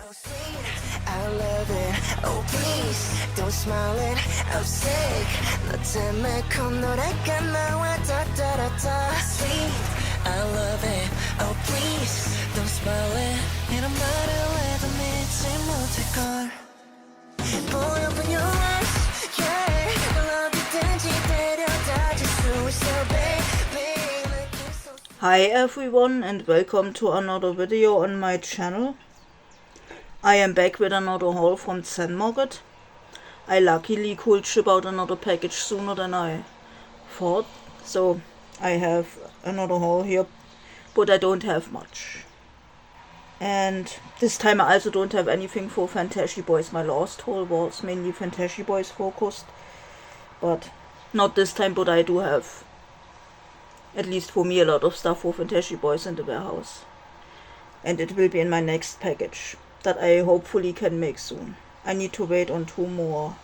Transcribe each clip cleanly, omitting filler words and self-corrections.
So sweet, I love it. Oh please, don't smile it. I'm sick. 너 때문에 큰 노래가 나와 다다다다. Sweet, I love it. Oh please, don't smile it. 이런 말을 해도 믿지 못할 걸. Boy, open your eyes, yeah. 어디든지 데려다 줄 수 있어, baby. Hi everyone and welcome to another video on my channel. I am back with another haul from Zenmarket. I luckily could ship out another package sooner than I thought, so I have another haul here, but I don't have much. And this time I also don't have anything for Fantasy Boys. My last haul was mainly Fantasy Boys focused, but not this time, but I do have, at least for me, a lot of stuff for Fantasy Boys in the warehouse. And it will be in my next package that I hopefully can make soon. I need to wait on 2 more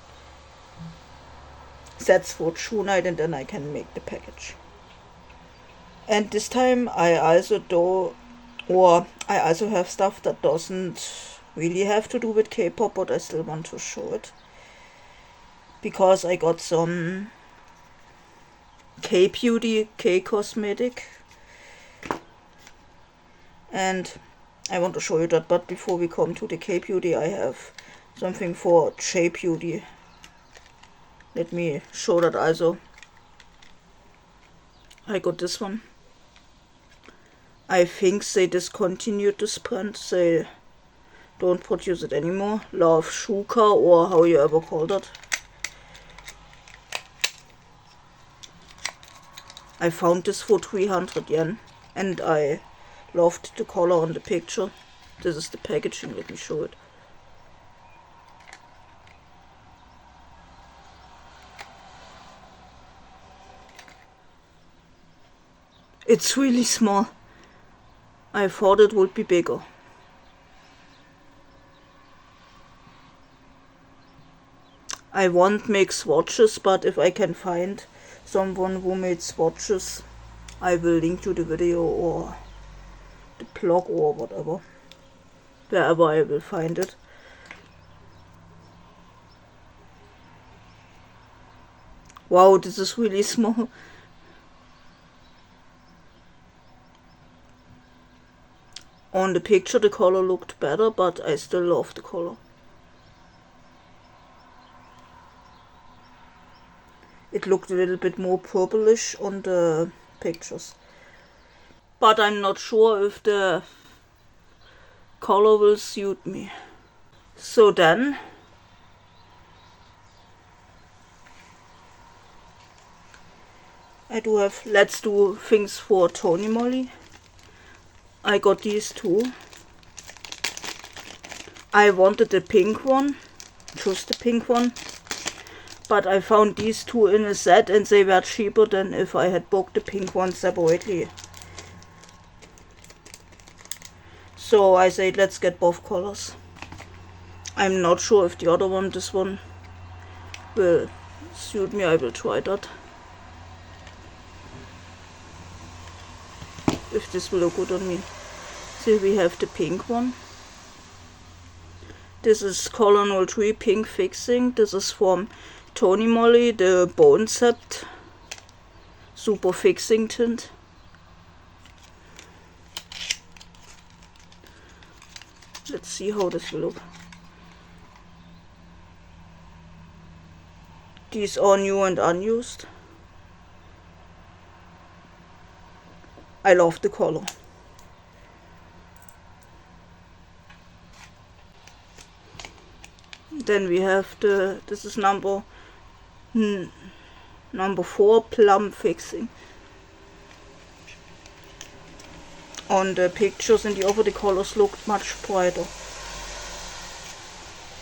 sets for YOUNITE and then I can make the package. And this time I also have stuff that doesn't really have to do with K-pop, but I still want to show it. Because I got some K-beauty, K-cosmetic, and I want to show you that. But before we come to the K-beauty, I have something for J-beauty. Let me show that also. I got this one. I think they discontinued this brand. They don't produce it anymore. Love Shuka, or how you ever call that. I found this for 300 yen and I loved the color on the picture. This is the packaging, let me show it. It's really small. I thought it would be bigger. I won't make swatches, but if I can find someone who made swatches, I will link to the video or the blog or whatever, wherever I will find it. Wow, this is really small. On the picture the color looked better, but I still love the color. It looked a little bit more purplish on the pictures. But I'm not sure if the color will suit me. So then, I do have Let's Do Things for Tonymoly. I got these two. I wanted the pink one, just the pink one. But I found these two in a set and they were cheaper than if I had booked the pink one separately. So I said, let's get both colors. I'm not sure if the other one, this one, will suit me. I will try that. If this will look good on me. So we have the pink one. This is color 03 Pink Fixing. This is from Tonymoly, the Bone Sept Super Fixing Tint. Let's see how this will look. These are new and unused. I love the color. Then we have this is number 4 Plum Fixing. On the pictures in the other, the colors looked much brighter.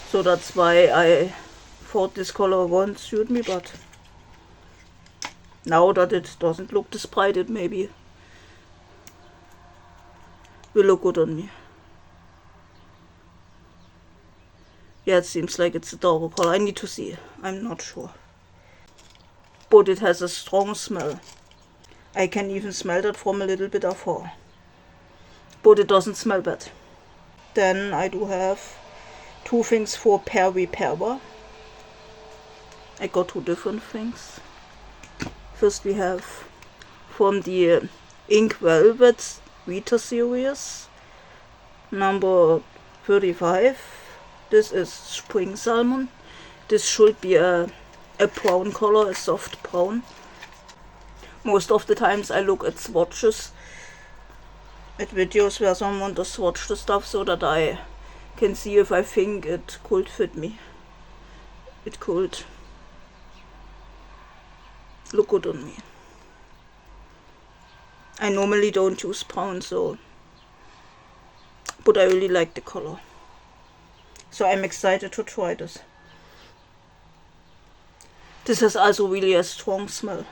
So that's why I thought this color won't suit me, but now that it doesn't look this bright, it maybe will look good on me. Yeah, it seems like it's a darker color. I need to see. I'm not sure. But it has a strong smell. I can even smell that from a little bit afar. But it doesn't smell bad. Then I do have 2 things for Perwi. I got 2 different things. First we have from the Ink Velvet Vita series, number 35. This is Spring Salmon. This should be a brown color, a soft brown. Most of the times I look at swatches, at videos where someone does swatch the stuff, so that I can see if I think it could fit me. It could look good on me. I normally don't use brown, but I really like the color. So I'm excited to try this. This has also really a strong smell,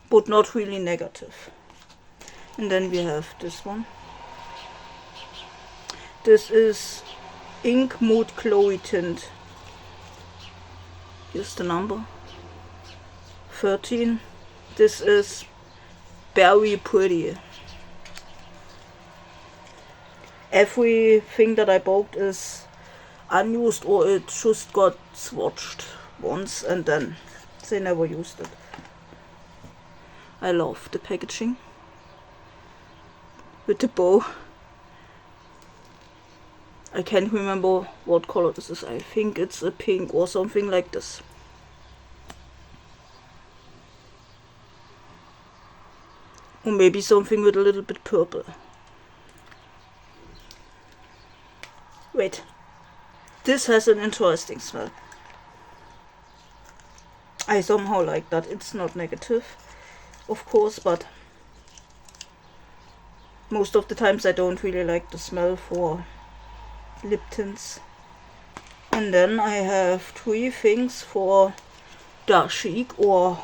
but not really negative. And then we have this one. This is Ink Mood Glowy Tint. Here's the number 13. This is Very Pretty. Everything that I bought is unused, or it just got swatched once and then they never used it. I love the packaging with the bow. I can't remember what color this is. I think it's a pink or something like this. Or maybe something with a little bit purple. Wait. This has an interesting smell. I somehow like that. It's not negative, of course, but most of the times I don't really like the smell for lip tints. And then I have 3 things for Darshik, or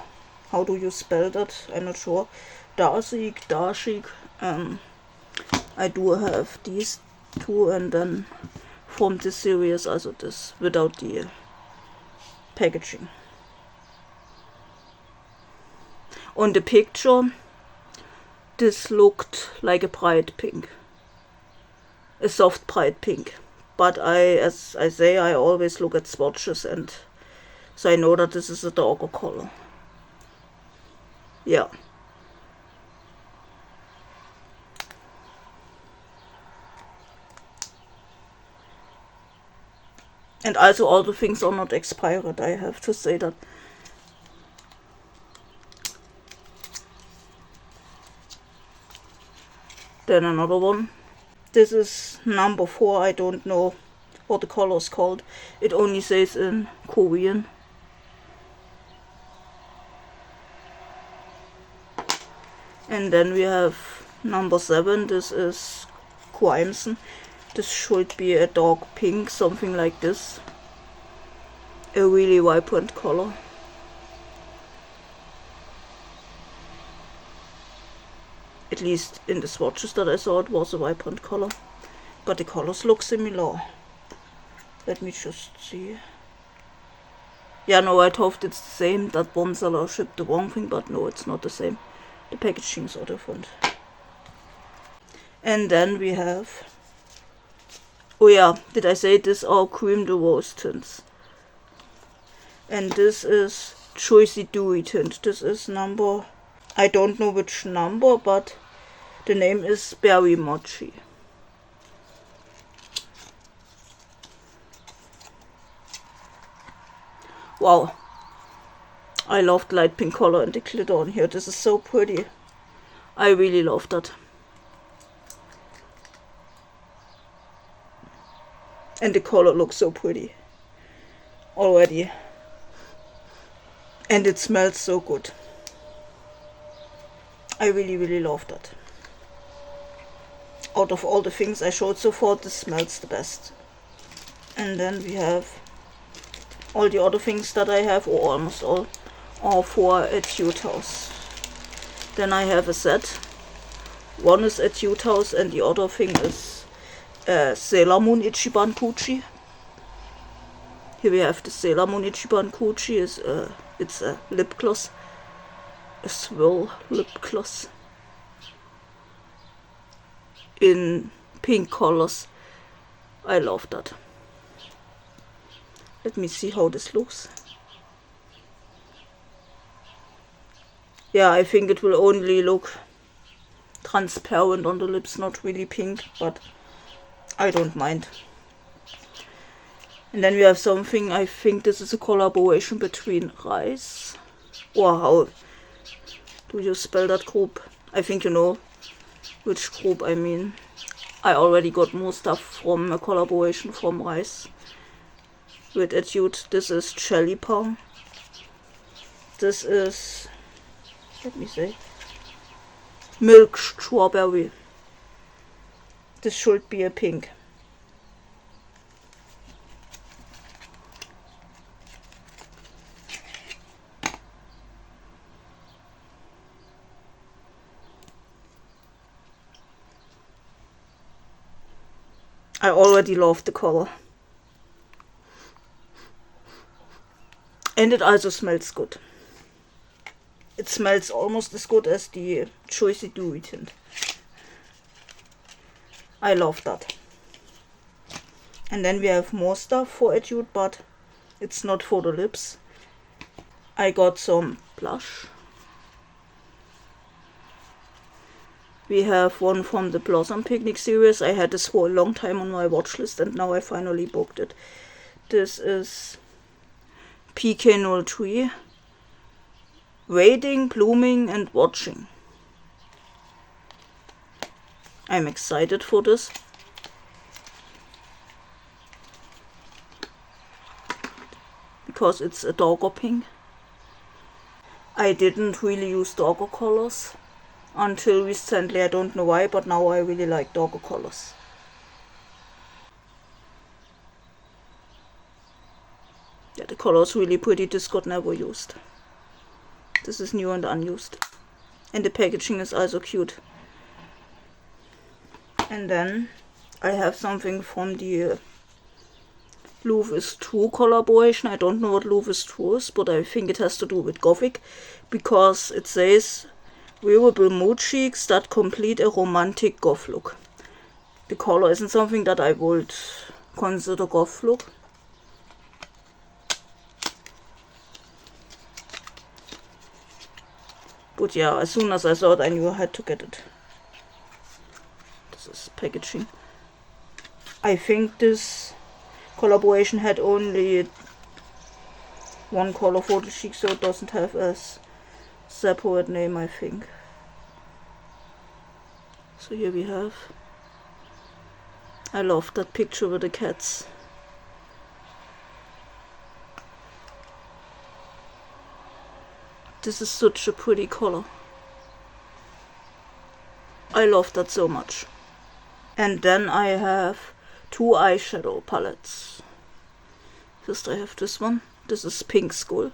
how do you spell that? I'm not sure. Darshik. I do have these 2, and then from this series, also this without the packaging. On the picture, this looked like a bright pink, a soft bright pink. But as I say, I always look at swatches, and so I know that this is a darker color. Yeah. And also all the things are not expired, I have to say that. Then another one. This is number 4. I don't know what the color is called. It only says in Korean. And then we have number 7. This is Crimson. This should be a dark pink, something like this. A really vibrant color. At least in the swatches that I saw, it was a vibrant color. But the colors look similar. Let me just see. Yeah, no, I thought it's the same. That one seller shipped the wrong thing, but no, it's not the same. The packagings are different. And then we have... Oh yeah, did I say these are Cream de Rose tints? And this is Choicy Dewy tint. This is number... I don't know which number, but the name is Berry Mochi. Wow. I love the light pink color and the glitter on here. This is so pretty. I really love that. And the color looks so pretty already. And it smells so good. I really, really love that. Out of all the things I showed so far, this smells the best. And then we have all the other things that I have, or almost all, are for Etude House. Then I have a set. One is Etude House and the other thing is Sailor Moon Ichiban Kuchi. Here we have the Sailor Moon Ichiban Kuchi. It's a lip gloss. A swirl lip gloss. in pink colors. I love that. Let me see how this looks. Yeah, I think it will only look transparent on the lips, not really pink, but I don't mind. And then we have something, I think this is a collaboration between Rice, or how do you spell that group? I think you know which group I mean. I already got more stuff from a collaboration from Rice with Etude. This is Jelly Palm. This is, let me say, Milk Strawberry. This should be a pink. I already love the color. And it also smells good. It smells almost as good as the Juicy Dewy tint. I love that. And then we have more stuff for Etude, but it's not for the lips. I got some blush. We have one from the Blossom Picnic series. I had this for a long time on my watch list and now I finally booked it. This is PK03. Waiting, Blooming and Watching. I'm excited for this. Because it's a darker pink. I didn't really use darker colors until recently. I don't know why, but now I really like darker colors. Yeah, the color is really pretty. This got never used. This is new and unused. And the packaging is also cute. And then I have something from the Love is True collaboration. I don't know what Love is True is, but I think it has to do with Gothic. Because it says wearable mood cheeks that complete a romantic goth look. The color isn't something that I would consider goth look. But yeah, as soon as I saw it, I knew I had to get it. This is packaging. I think this collaboration had only one color for the cheek, so it doesn't have a separate name, I think. So here we have. I love that picture with the cats. This is such a pretty color. I love that so much. And then I have two eyeshadow palettes. First I have this one. This is Pink Skull.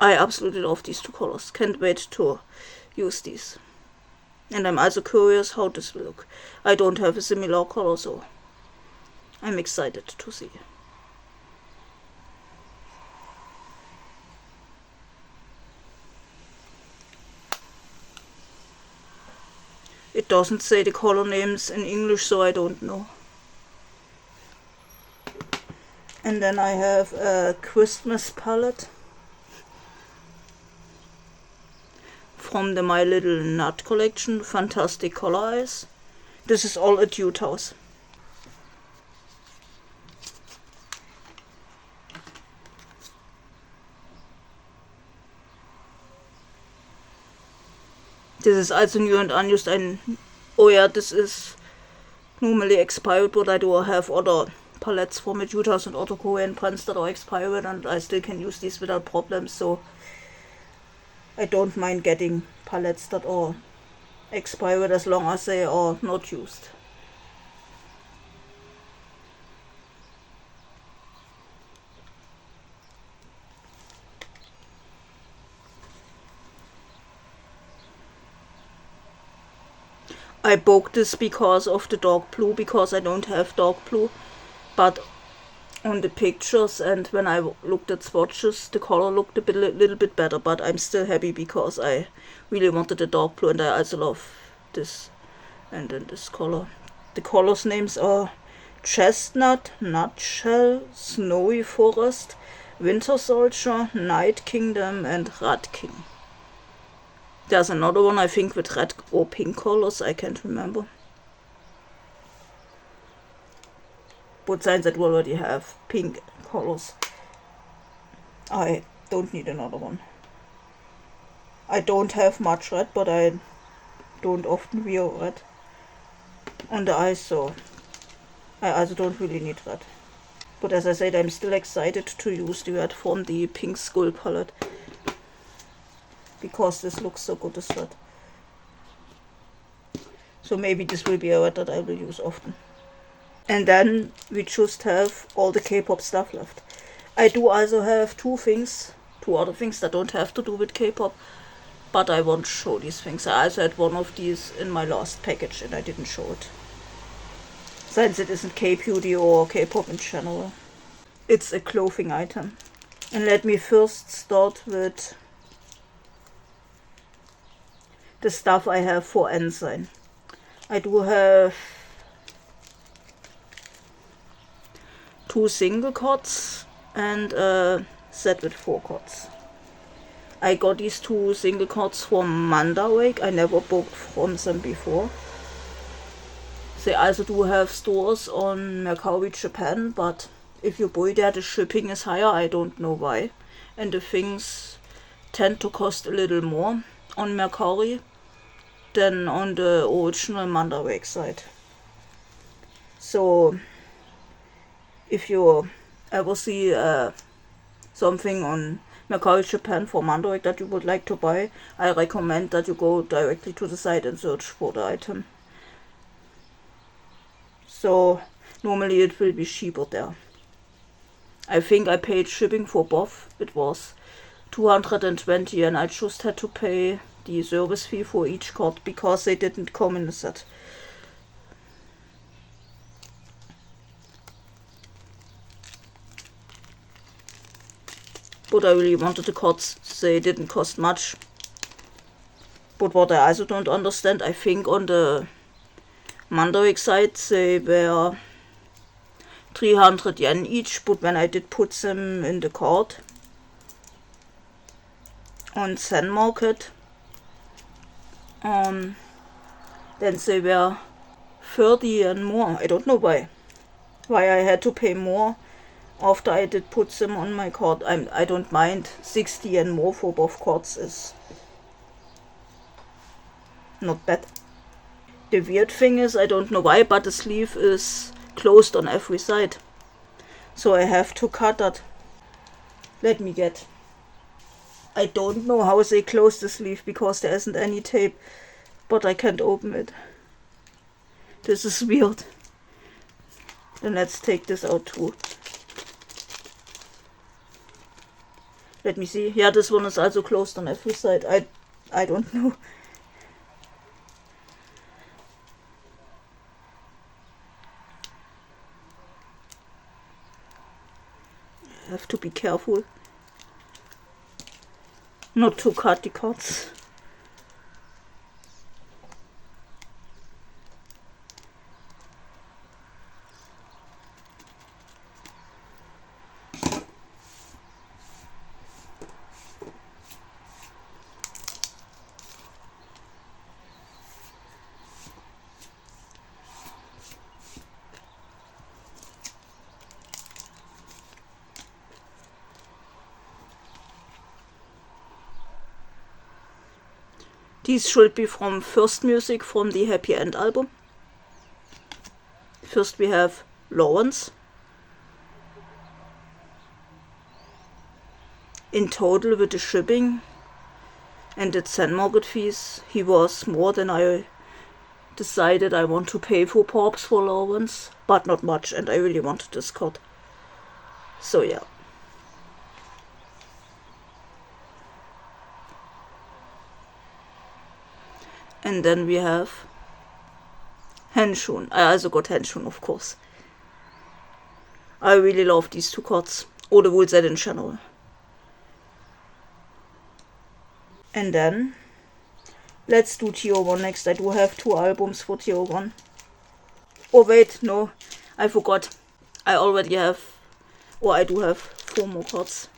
I absolutely love these two colors. Can't wait to use these. And I'm also curious how this will look. I don't have a similar color, so I'm excited to see. It doesn't say the color names in English, so I don't know. And then I have a Christmas palette from the My Little Nut collection, Fantastic Color Eyes. This is all Etude House. This is also new and unused. Oh yeah, this is normally expired, but I do have other palettes from Etude House and other Korean brands that are expired, and I still can use these without problems, so I don't mind getting palettes that are expired as long as they are not used. I bought this because of the dark blue, because I don't have dark blue, but on the pictures, and when I looked at swatches, the color looked a little bit better, but I'm still happy because I really wanted a dark blue, and I also love this. And then this color. The colors names are Chestnut, Nutshell, Snowy Forest, Winter Soldier, Night Kingdom, and Red King. There's another one, I think, with red or pink colors, I can't remember. Both signs that already have pink colors. I don't need another one. I don't have much red, but I don't often wear red on the eyes, so I also don't really need red. But as I said, I'm still excited to use the red from the Pink Skull palette, because this looks so good as red. So maybe this will be a red that I will use often. And then we just have all the K-pop stuff left. I do also have two other things that don't have to do with K-pop, but I won't show these things. I also had one of these in my last package and I didn't show it, since it isn't K-beauty or K-pop in general. It's a clothing item. And let me first start with the stuff I have for n.SSign. I do have 2 single cots and a set with 4 cots. I got these 2 single cots from Mandawake. I never bought from them before. They also do have stores on Mercari Japan, but if you buy there, the shipping is higher. I don't know why. And the things tend to cost a little more on Mercari than on the original Mandawake site. So if you ever see something on Mercari Japan for Mandawake that you would like to buy, I recommend that you go directly to the site and search for the item. So normally it will be cheaper there. I think I paid shipping for both. It was 220 and I just had to pay the service fee for each card because they didn't come in the set. But I really wanted the cards. They didn't cost much. But what I also don't understand, I think on the Mandawake site they were 300 yen each, but when I did put them in the cart on Zenmarket, then they were 30 and more. I don't know why I had to pay more after I did put them on my cart. I don't mind 60 and more for both cards is not bad. The weird thing is, I don't know why, but the sleeve is closed on every side. So I have to cut that. Let me get. I don't know how they close the sleeve because there isn't any tape, but I can't open it. This is weird. Then let's take this out too. Let me see. Yeah, this one is also closed on every side. I don't know. I have to be careful not to cut the cards. These should be from First Music from the Happy End album. First we have Lawrence. In total with the shipping and the Zenmarket fees, he was more than I decided I want to pay for Pops for Lawrence, but not much, and I really wanted this card. So yeah. And then we have Henshun. I also got Henshun, of course. I really love these two cards. Or the wool set in general. And then let's do TO1 next. I do have 2 albums for TO1. Oh wait, no, I forgot. I already have, or I do have 4 more cards.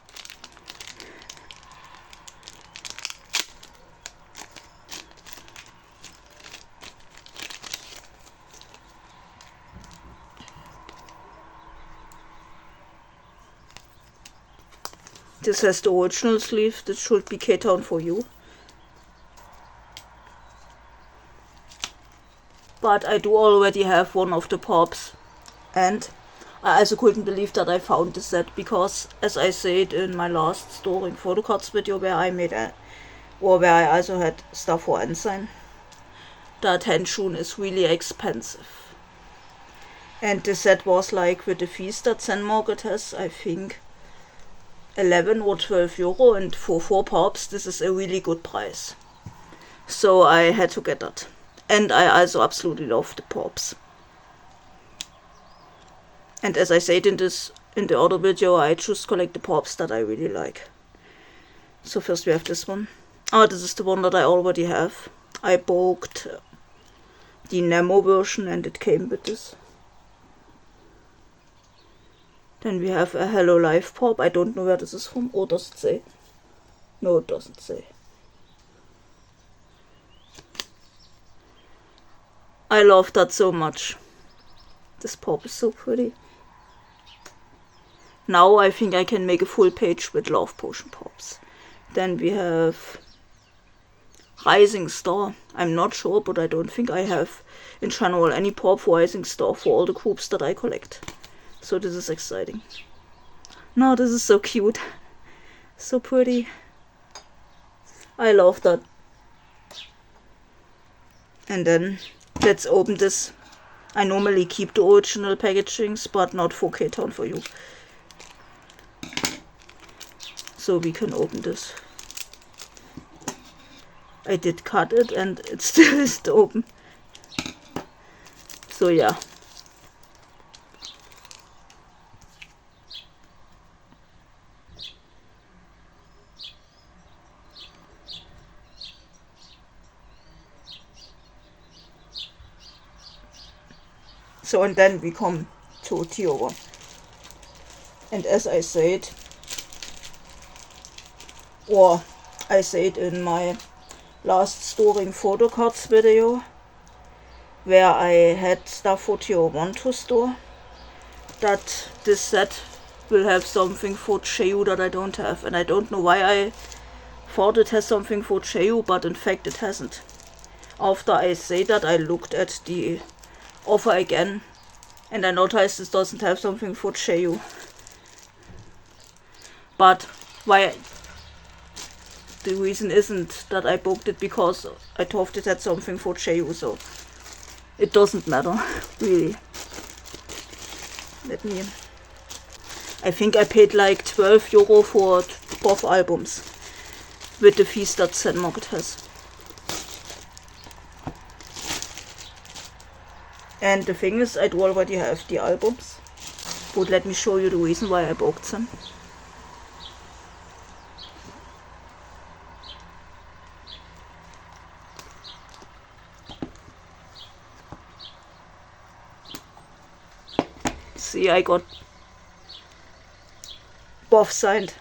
This has the original sleeve. This should be K-Town for You. But I do already have one of the pops. And I also couldn't believe that I found this set, because as I said in my last storing photo cards video where I made where I also had stuff for n.SSign, that Henshin is really expensive. And the set was like, with the fees that Zenmarket has, I think 11 or 12 euro, and for 4 pops this is a really good price. So I had to get that. And I also absolutely love the pops. And as I said in the other video, I just collect the pops that I really like. So first we have this one. Oh, this is the one that I already have. I bought the Nemo version and it came with this. Then we have a Hello Life pop. I don't know where this is from. Or does it say? No, it doesn't say. I love that so much. This pop is so pretty. Now I think I can make a full page with Love Potion pops. Then we have Rising Star. I'm not sure, but I don't think I have in general any pop for Rising Star for all the groups that I collect. So this is exciting. No, this is so cute. So pretty. I love that. And then let's open this. I normally keep the original packagings, but not for K-Town for You. So we can open this. I did cut it and it still is open. So yeah. So and then we come to TO1. And as I said, or I said in my last storing photo cards video, where I had stuff for TO1 to store, that this set will have something for Cheyu that I don't have. And I don't know why I thought it has something for Cheyu, but in fact it hasn't. After I say that, I looked at the offer again and I noticed this doesn't have something for Cheyu. But why? The reason isn't that I booked it because I thought it had something for Cheyu, so it doesn't matter, really. I think I paid like 12 euro for both albums with the fees that Zenmarket has. And the thing is, I do already have the albums, but let me show you the reason why I booked them. See, I got both signed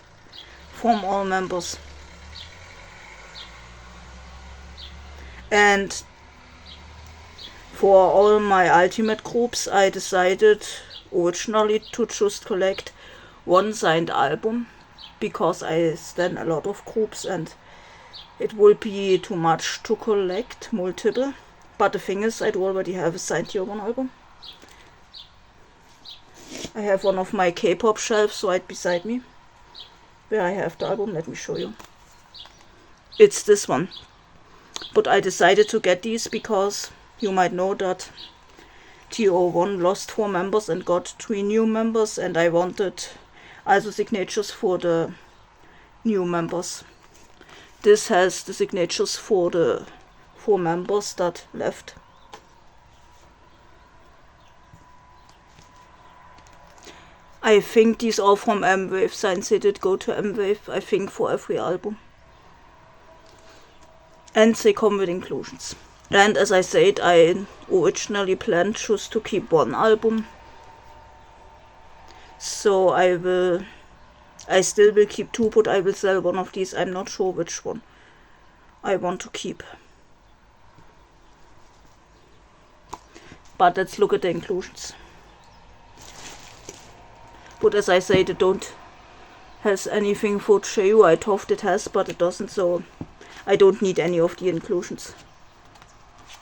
from all members. And for all my ultimate groups, I decided originally to just collect one signed album, because I stand a lot of groups and it will be too much to collect multiple. But the thing is, I do already have a signed TO1 album. I have one of my K-pop shelves right beside me, where I have the album. Let me show you. It's this one. But I decided to get these because you might know that TO1 lost 4 members and got 3 new members, and I wanted also signatures for the new members. This has the signatures for the 4 members that left. I think these are from M-Wave, since they did go to M-Wave, I think, for every album. And they come with inclusions. And as I said, I originally planned just to keep one album. So I still will keep two, but I will sell one of these. I'm not sure which one I want to keep. But let's look at the inclusions. But as I said, it don't has anything for Cheo. I thought it has, but it doesn't, so I don't need any of the inclusions.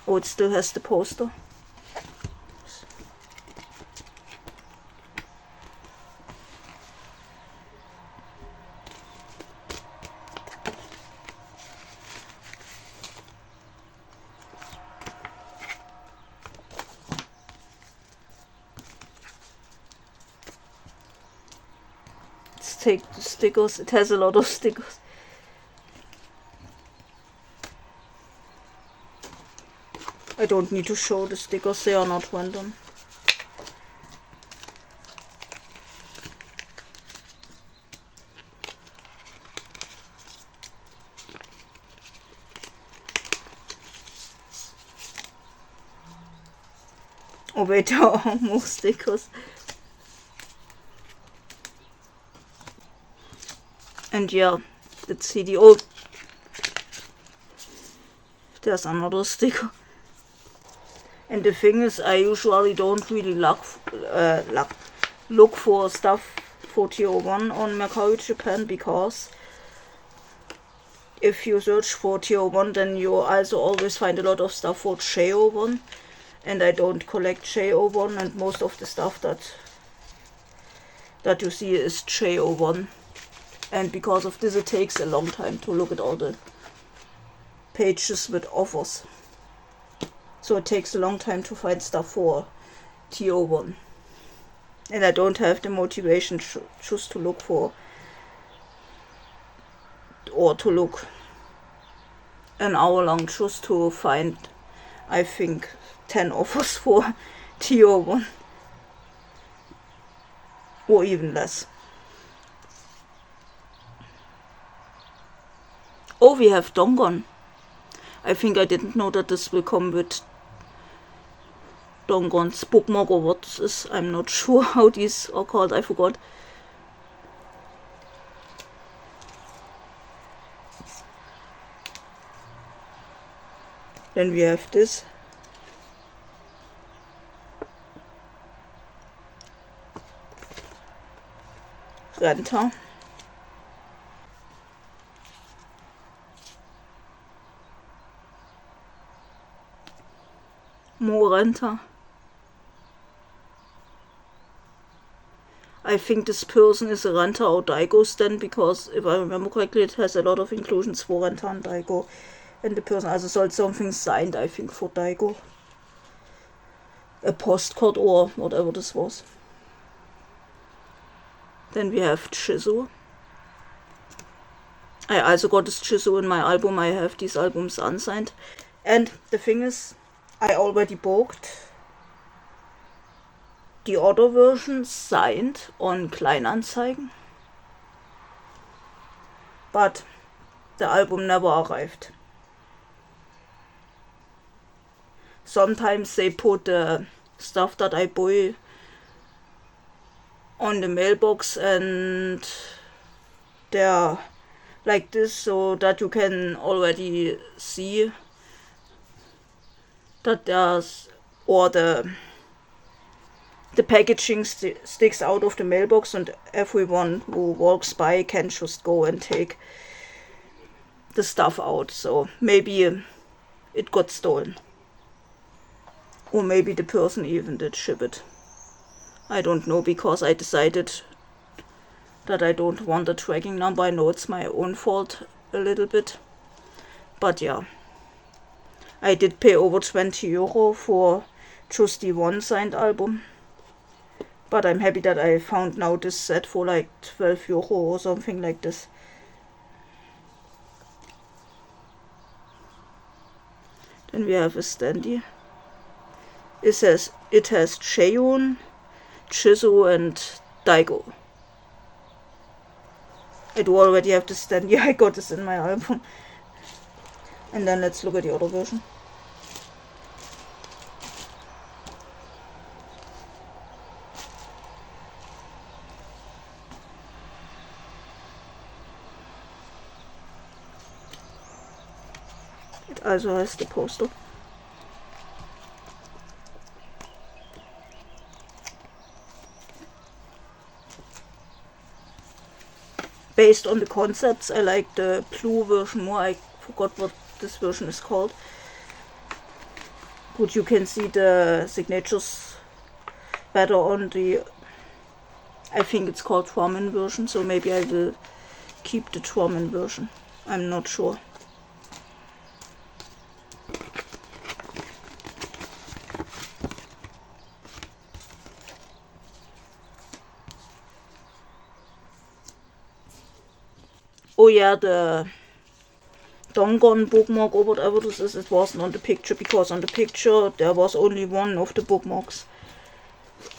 Oh, it still has the poster. Take the stickers. It has a lot of stickers. I don't need to show the stickers, they are not random. Oh wait, there are more stickers. And yeah, let's see the old. There's another sticker. And the thing is, I usually don't really look for stuff for TO1 on Mercari Japan, because if you search for TO1, then you also always find a lot of stuff for JO1. And I don't collect JO1, and most of the stuff that you see is JO1. And because of this, it takes a long time to look at all the pages with offers. So it takes a long time to find stuff for TO1. And I don't have the motivation just to look for, or to look an hour long just to find, I think, 10 offers for TO1. Or even less. Oh, we have Dongon. I think I didn't know that this will come with Dongon's bookmark, or what this is. I'm not sure how these are called, I forgot. Then we have this. Renta. More Renta. I think this person is a Renta or Daigo stand, because if I remember correctly, it has a lot of inclusions for Renta and Daigo. And the person also sold something signed, I think, for Daigo. A postcard or whatever this was. Then we have Chizu. I also got this Chizu in my album. I have these albums unsigned. And the thing is, I already booked the other version signed on Kleinanzeigen, but the album never arrived. Sometimes they put the stuff that I buy on the mailbox, and they're like this, so that you can already see that there's, or the packaging sticks out of the mailbox, and everyone who walks by can just go and take the stuff out. So maybe it got stolen, or maybe the person even did ship it. I don't know, because I decided that I don't want a tracking number. I know it's my own fault a little bit, but yeah. I did pay over 20 euro for just the one signed album. But I'm happy that I found now this set for like 12 euro or something like this. Then we have a standee. It has Cheon, Chizu and Daigo. I do already have the stand. Yeah, I got this in my album. And then let's look at the other version. It also has the poster. Based on the concepts, I like the blue version more. I forgot what this version is called. But you can see the signatures better on the, I think it's called Farben version, so maybe I will keep the Farben version. I'm not sure. Oh yeah, the Dongon bookmark or whatever this is, it wasn't on the picture, because on the picture there was only one of the bookmarks.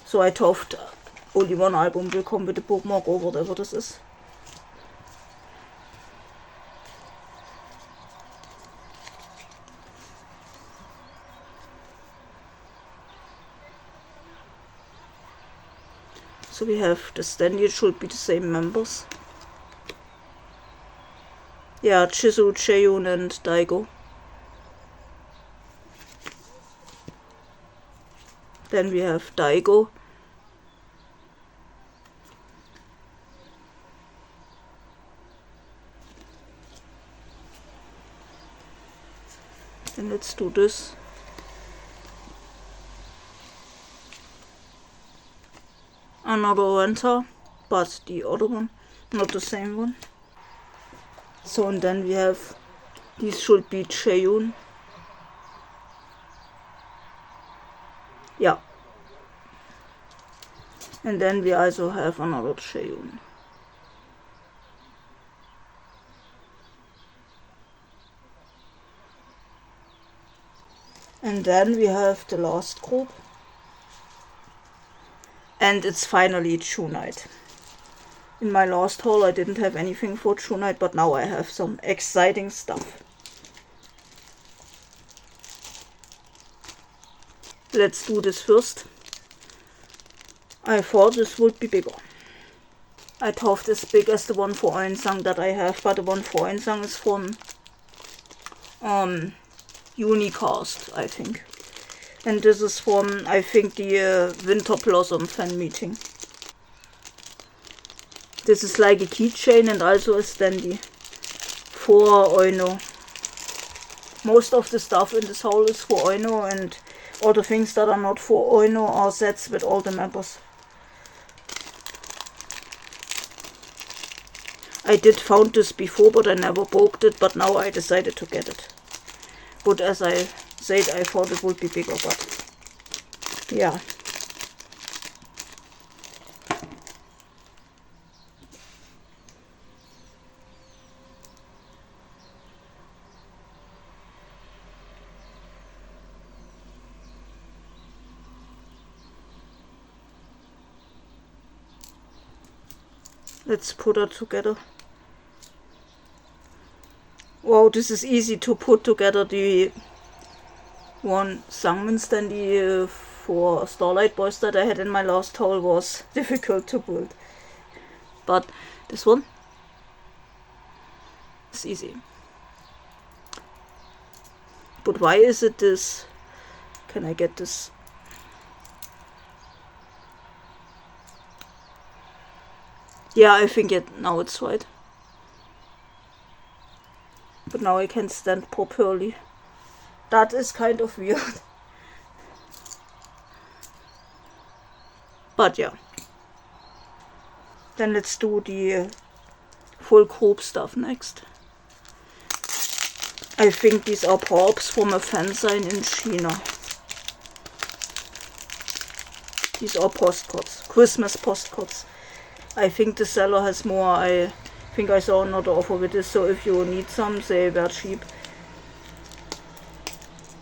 So I thought only one album will come with the bookmark or whatever this is. So we have the stand, it should be the same members. Yeah, Chizu, Cheyun and Daigo. Then we have Daigo. And let's do this. Another renter, but the other one, not the same one. So, and then we have, these should be Cheyun. Yeah. And then we also have another Cheyun. And then we have the last group. And it's finally YOUNITE. In my last haul I didn't have anything for YOUNITE, but now I have some exciting stuff. Let's do this first. I thought this would be bigger. I thought as big as the one for Einsang that I have, but the one for Einsang is from Unicast, I think. And this is from, I think, the Winter Blossom fan meeting. This is like a keychain and also a standee for Euno. Most of the stuff in this haul is for Euno, and all the things that are not for Euno are sets with all the members. I did found this before, but I never poked it, but now I decided to get it. But as I said, I thought it would be bigger, but yeah. Let's put it together. Wow, this is easy to put together. The one Sangmin standee for Starlight Boys that I had in my last haul was difficult to build. But this one is easy. But why is it this? Can I get this? Yeah, I think now it's right. But now I can stand properly. That is kind of weird. But yeah. Then let's do the full group stuff next. I think these are props from a fan sign in China. These are postcards, Christmas postcards. I think the seller has more. I think I saw another offer with this, so if you need some, they were cheap.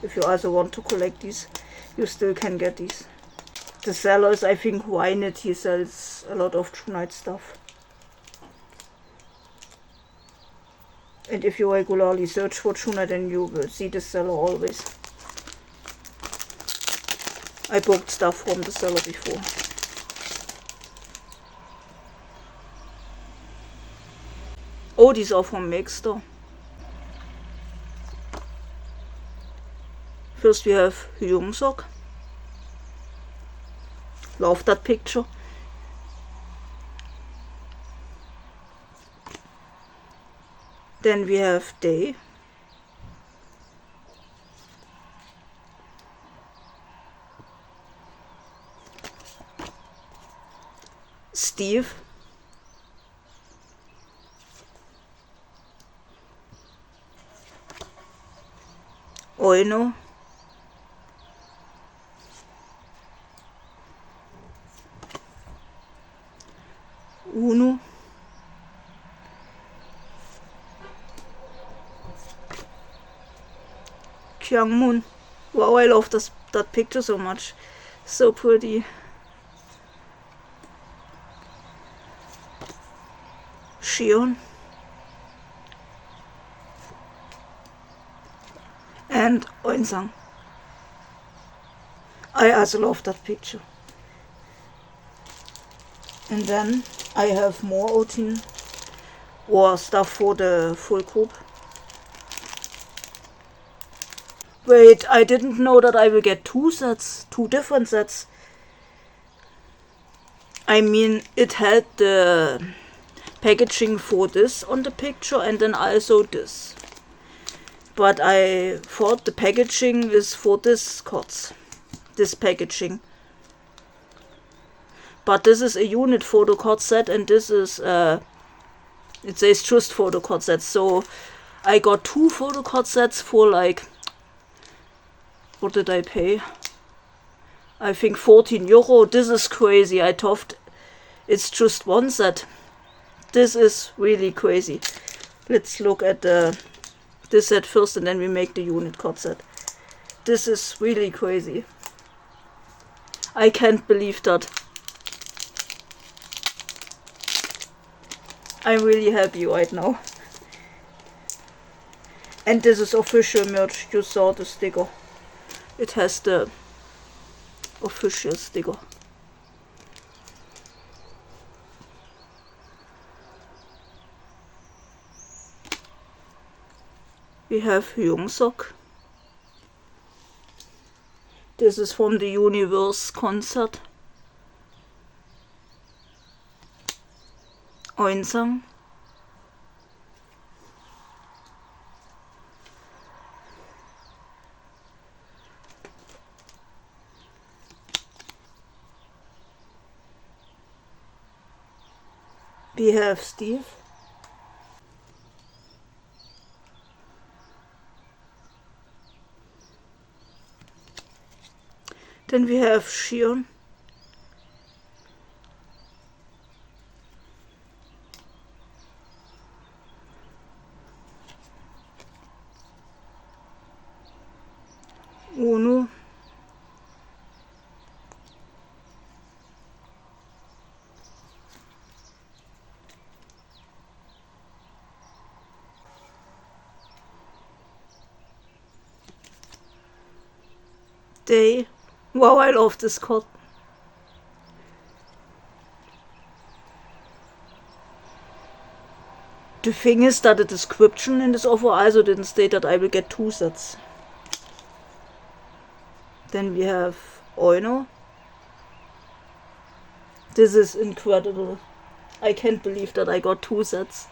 If you also want to collect these, you still can get these. The seller is, I think, YOUNITE. He sells a lot of YOUNITE stuff. And if you regularly search for YOUNITE, then you will see the seller always. I bought stuff from the seller before. Oh, these are from Mixter. First we have Hyungsok. Love that picture. Then we have Day. Steve. Oino. Uno. Kyungmoon. Wow, I love that picture so much. So pretty. Shion. And Eun-sang. I also love that picture. And then I have more Otin or stuff for the full group. Wait, I didn't know that I will get two different sets. I mean, it had the packaging for this on the picture and then also this. But I thought the packaging is for this cards. This packaging. But this is a unit photo card set and this is, it says just photo card sets. So I got two photo card sets for like, what did I pay? I think 14 euro. This is crazy. I thought it's just one set. This is really crazy. Let's look at this set first and then we make the unit card set. This is really crazy. I can't believe that. I'm really happy right now. And this is official merch. You saw the sticker. It has the official sticker. We have Hyungsok. This is from the Universe concert. Eun-sang. We have Steve. Then we have Shion. Uno. Day. Wow, I love this card. The thing is that the description in this offer also didn't state that I will get two sets. Then we have Oino. This is incredible. I can't believe that I got two sets.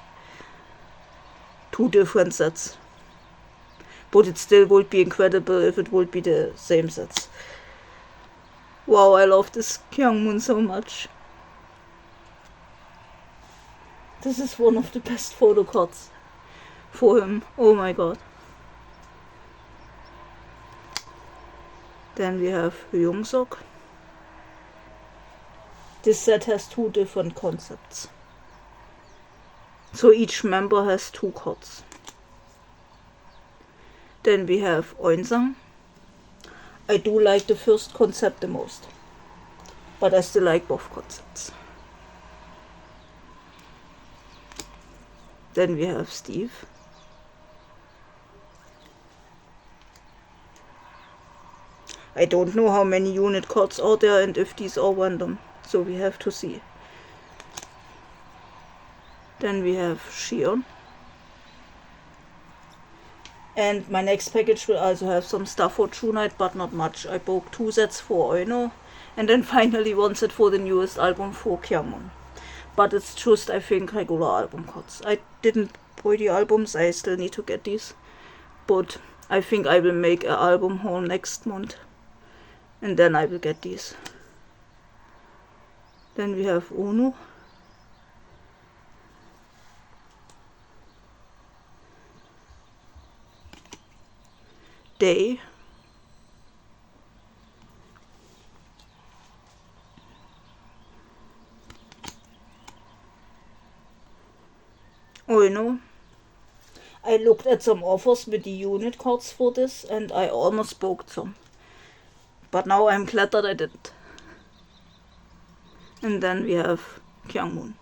Two different sets. But it still would be incredible if it would be the same sets. Wow, I love this Kyungmoon so much. This is one of the best photo cards for him. Oh my god. Then we have Hyungsok. This set has two different concepts. So each member has two cards. Then we have Eun-sang. I do like the first concept the most. but I still like both concepts. Then we have Steve. I don't know how many unit cards are there and if these are random, so we have to see. Then we have Shion. And my next package will also have some stuff for YOUNITE, but not much. I bought 2 sets for Euno, and then finally 1 set for the newest album for Kyamon. But it's just, I think, regular album cards. I didn't buy the albums, I still need to get these. But I think I will make an album haul next month. And then I will get these. Then we have Ono. Day. Ono. I looked at some offers with the unit cards for this and I almost bought some. But now I'm glad that I didn't. And then we have Kyangmoon.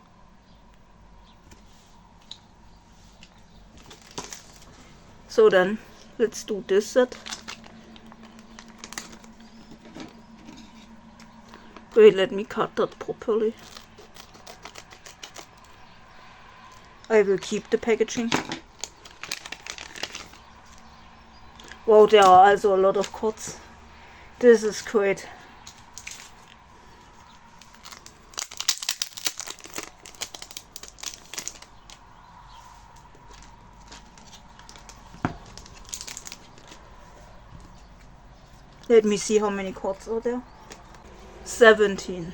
So then, let's do this set. Wait, let me cut that properly. I will keep the packaging. Wow, there are also a lot of cards. This is great. Let me see how many cards are there. 17.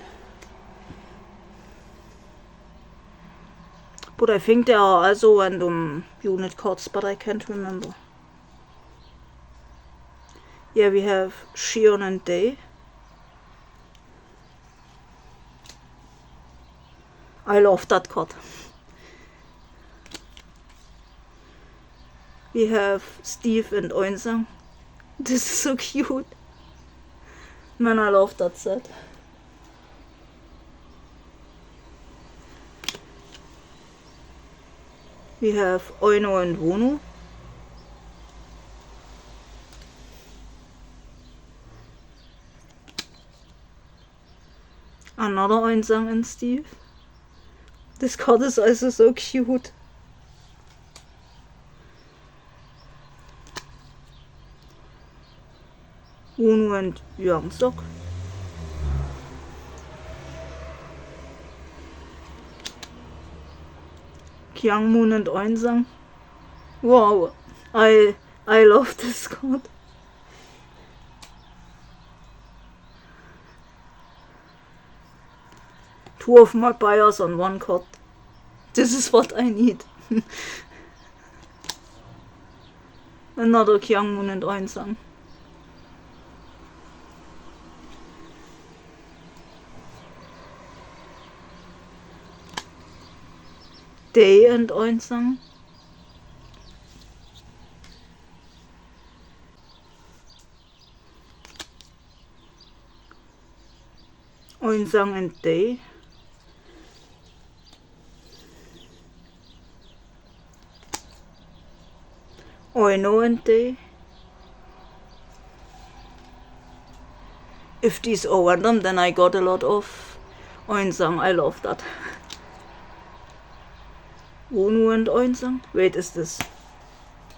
But I think there are also random unit cards, but I can't remember. Yeah, we have Shion and Day. I love that card. We have Steve and Eunsang. This is so cute. Man, I love that set. We have Euno and Wono. Another Eunsang and Steve. This card is also so cute. Wono and Youngsok. Kyangmoon and Eunsang. Wow, I love this card. Two of my buyers on one card. This is what I need. Another Kyangmoon and Eunsang. Day and Eunsang. Eunsang and Day. Euno and Day. If these are random, then I got a lot of Eunsang. I love that. Wono and Eunsang. Wait, is this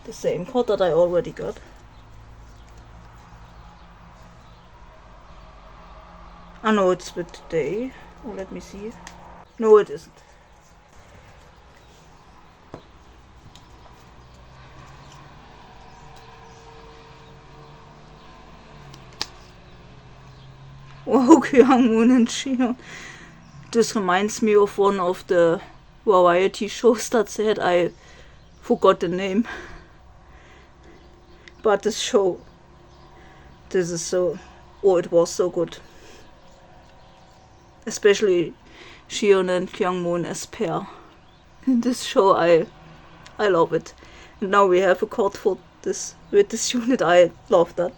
the same card that I already got? Ah no, it's with Day. Oh, let me see. No, it isn't. Wow, Kyangmoon and Shion. This reminds me of one of the variety shows that said, I forgot the name. But this show, this is so, oh, it was so good. Especially Shion and Kyangmoon as pair. In this show, I love it. And now we have a card for this, with this unit. I love that.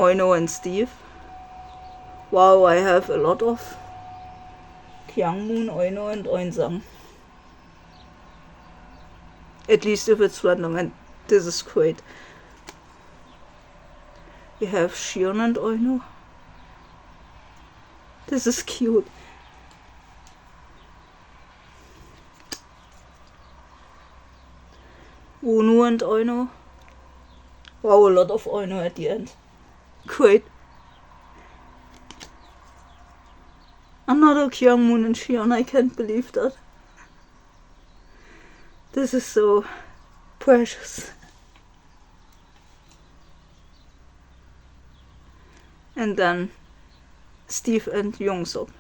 Oino and Steve. Wow, I have a lot of Kyangmoon, Oino and Eunsang. At least if it's random, and this is great. We have Shion and Oino. This is cute. Unu and Oino. Wow, a lot of Oino at the end. Great. Another Kyungmoon and Shion, I can't believe that. This is so precious. And then Steve and Yongsuk.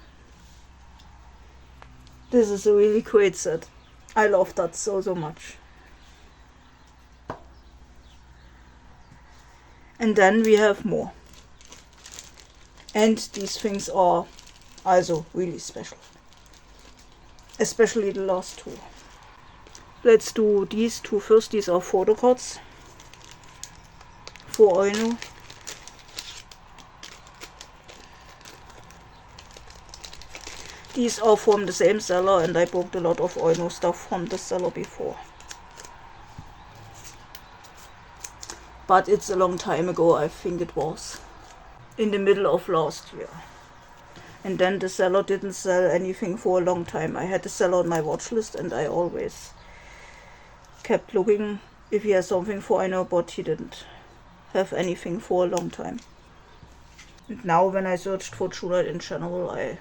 This is a really great set. I love that so much. And then we have more. And these things are also really special. Especially the last two. Let's do these two first. These are photo cards for Oino. These are from the same seller, and I bought a lot of Oino stuff from the seller before. But it's a long time ago, I think it was. In the middle of last year. And then the seller didn't sell anything for a long time. I had the seller on my watch list, and I always kept looking if he has something for Oino, but he didn't have anything for a long time. And now when I searched for YOUNITE in general, I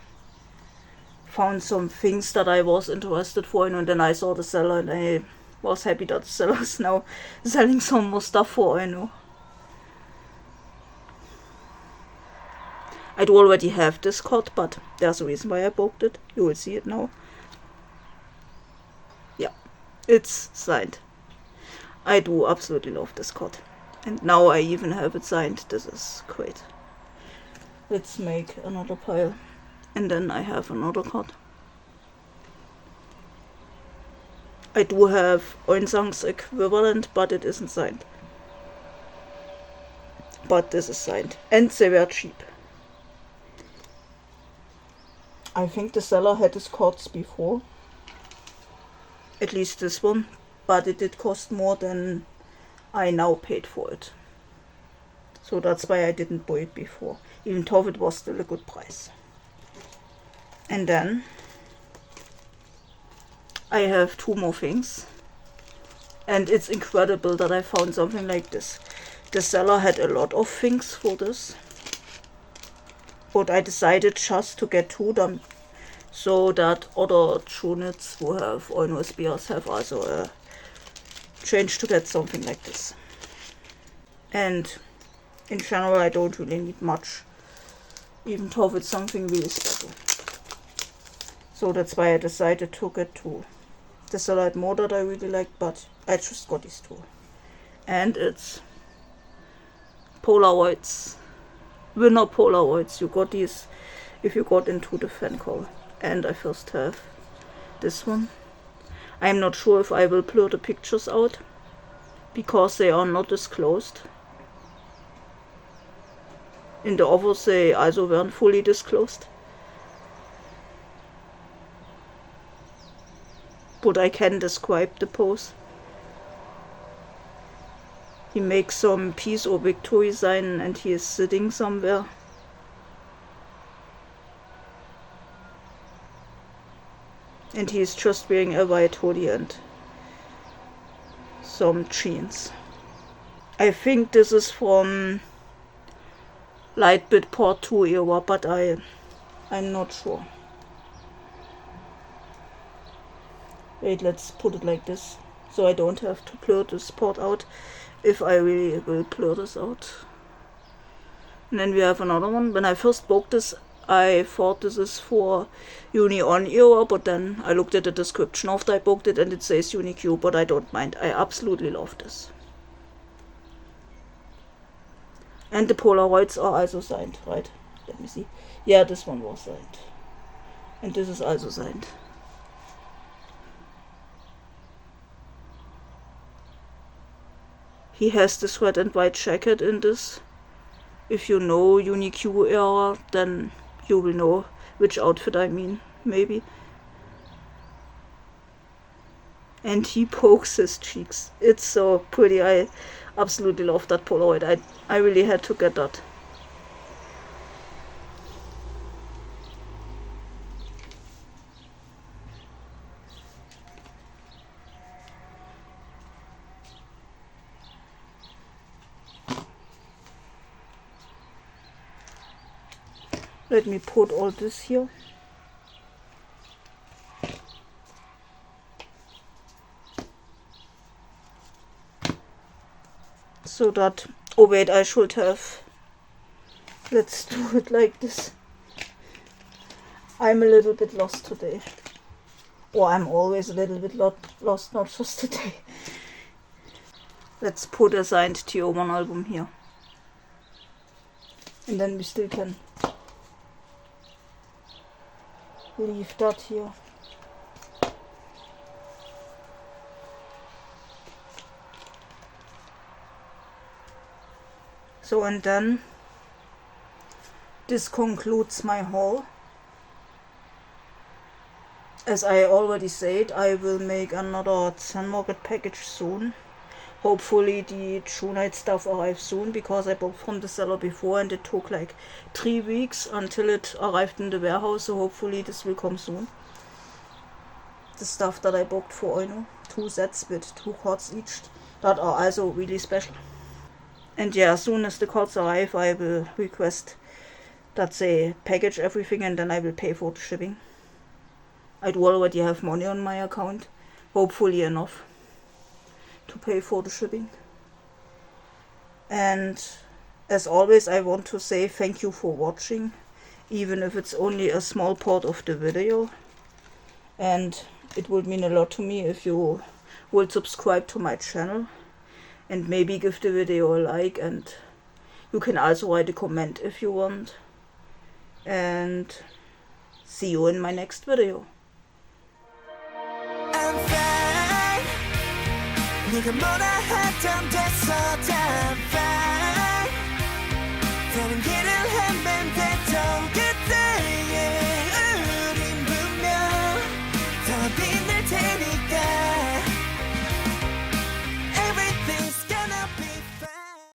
found some things that I was interested for, and then I saw the seller, and I was happy that the seller is now selling some more stuff for Oino. I do already have this card, but there's a reason why I bought it. You will see it now. Yeah, it's signed. I do absolutely love this card. And now I even have it signed. This is great. Let's make another pile. And then I have another card. I do have Eunsang's equivalent, but it isn't signed. But this is signed. And they were cheap. I think the seller had his cards before. At least this one. But it did cost more than I now paid for it. So that's why I didn't buy it before. Even though it was still a good price. And then I have two more things. And it's incredible that I found something like this. The seller had a lot of things for this. But I decided just to get two them, so that other YOUNITEs who have Oino SBRs have also a chance to get something like this. And in general I don't really need much, even though it's something really special. So that's why I decided to get two. The seller had more that I really liked, but I just got these two. And it's Polaroids. Winner Polaroids. You got these if you got into the fan call. And I first have this one. I'm not sure if I will blur the pictures out, because they are not disclosed. In the others they also weren't fully disclosed. But I can describe the pose. He makes some peace or victory sign and he is sitting somewhere. And he is just wearing a white hoodie and some jeans. I think this is from Lightbit Part 2 era, but I'm not sure. Wait, let's put it like this, so I don't have to blur this part out, if I really will blur this out. And then we have another one. When I first bought this, I thought this is for Uni-On era, but then I looked at the description after I bought it and it says Uni-Q, but I don't mind. I absolutely love this. And the Polaroids are also signed, right? Let me see. Yeah, this one was signed. And this is also signed. He has this red and white jacket in this If you know Unique era, then you will know which outfit I mean, maybe. And he pokes his cheeks. It's so pretty. I absolutely love that Polaroid. I really had to get that. Let me put all this here. So that, oh wait, I should have, let's do it like this. I'm a little bit lost today. Or I'm always a little bit lost, not just today. Let's put a signed TO1 album here. And then we still can leave that here. So, and then this concludes my haul. As I already said, I will make another Zenmarket package soon. Hopefully the YOUNITE stuff arrives soon, because I bought from the seller before and it took like 3 weeks until it arrived in the warehouse, so hopefully this will come soon. The stuff that I bought for 2 sets with 2 cards each, that are also really special. And yeah, as soon as the cards arrive, I will request that they package everything and then I will pay for the shipping. I do already have money on my account, hopefully enough to pay for the shipping. And as always, I want to say thank you for watching, even if it's only a small part of the video. And it would mean a lot to me if you would subscribe to my channel and maybe give the video a like, and you can also write a comment if you want. And see you in my next video. I'm fine. 네가 뭐라 하던 됐어, I'm fine.